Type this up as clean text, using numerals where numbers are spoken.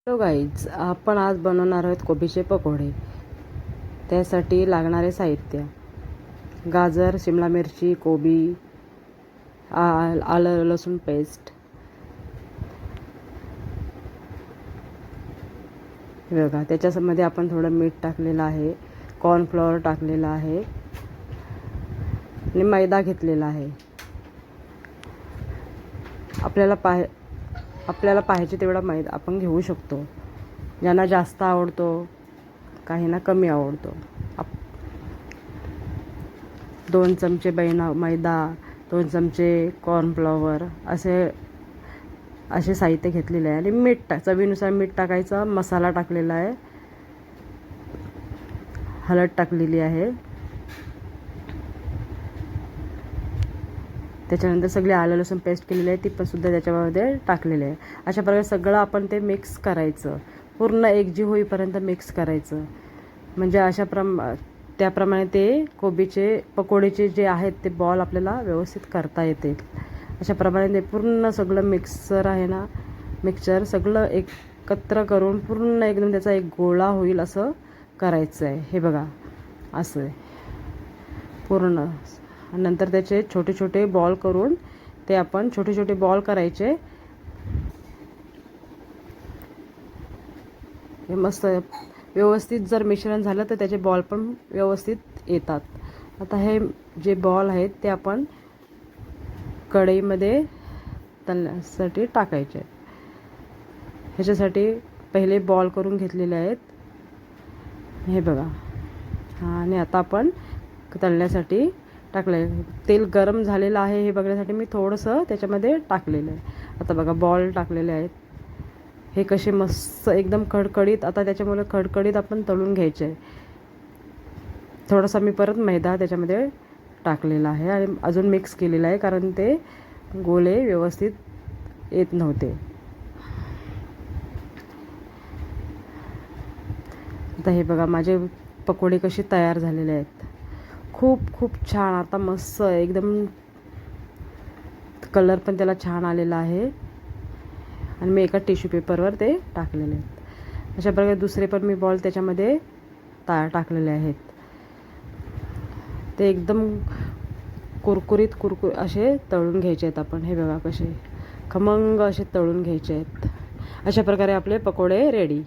Hello guys, आपण आज बनवणार आहोत कोबीचे पकोडे. त्यासाठी लागणारे साहित्य: गाजर, शिमला मिरची, कोबी, आलं लसूण पेस्ट. बघा, त्याच्यामध्ये आपण थोडं मीठ टाकलेलं आहे, कॉर्नफ्लॉवर टाकलेला आहे आणि मैदा घेतलेला आहे. आपल्याला पाहिजे तेवढा मैदा आपण घेऊ शकतो. ज्यांना जास्त आवडतो, काहींना कमी आवडतो. 2 चमचे मैदा, 2 चमचे कॉर्नफ्लॉवर असे साहित्य घेतलेले आहे. आणि मीठ चवीनुसार मीठ टाकायचं. मसाला टाकलेला आहे, हळद टाकलेली आहे. त्याच्यानंतर सगळे आलं लसूण पेस्ट केलेली आहे, ती पण सुद्धा त्याच्यामध्ये टाकलेली आहे. अशा प्रकारे सगळं आपण ते मिक्स करायचं, पूर्ण एकजीव होईपर्यंत मिक्स करायचं. म्हणजे त्याप्रमाणे ते कोबीचे पकोडीचे जे आहेत ते बॉल आपल्याला व्यवस्थित करता येतील. अशा प्रमाणे ते पूर्ण सगळं मिक्सचर सगळं एकत्र करून पूर्ण एकदम त्याचा एक गोळा होईल असं करायचं आहे. हे बघा, असं आहे पूर्ण. नंतर त्याचे छोटे छोटे बॉल करून ते आपण छोटे छोटे बॉल करायचे. हे मस्त व्यवस्थित जर मिश्रण झालं तर त्याचे बॉल पण व्यवस्थित येतात. आता हे जे बॉल आहेत ते आपण कढईमध्ये तळण्यासाठी टाकायचे. ह्याच्यासाठी पहिले बॉल करून घेतलेले आहेत, हे बघा. आणि आता आपण तळण्यासाठी टाकलं. तेल गरम झालेलं आहे हे बघण्यासाठी मी थोडंसं त्याच्यामध्ये टाकलेलं आहे. आता बघा, बॉल टाकलेले आहेत. हे कसे मस्त एकदम कडकडीत, आता त्याच्यामुळे कडकडीत आपण तळून घ्यायचे आहे. थोडासा मी परत मैदा त्याच्यामध्ये टाकलेला आहे आणि अजून मिक्स केलेला आहे, कारण ते गोले व्यवस्थित येत नव्हते. आता हे बघा, माझे पकोडे कसे तयार झालेले आहेत. खूप छान. आता मस्त एकदम कलर पण त्याला छान आलेला आहे. आणि मी एका टिश्यू पेपरवर ते टाकलेले आहेत. अशा प्रकारे दुसरे पण मी बॉल त्याच्यामध्ये टाकलेले आहेत. ते एकदम कुरकुरीत असे तळून घ्यायचे आहेत आपण. हे बघा, कसे खमंग असे तळून घ्यायचे आहेत. अशा प्रकारे आपले पकोडे रेडी.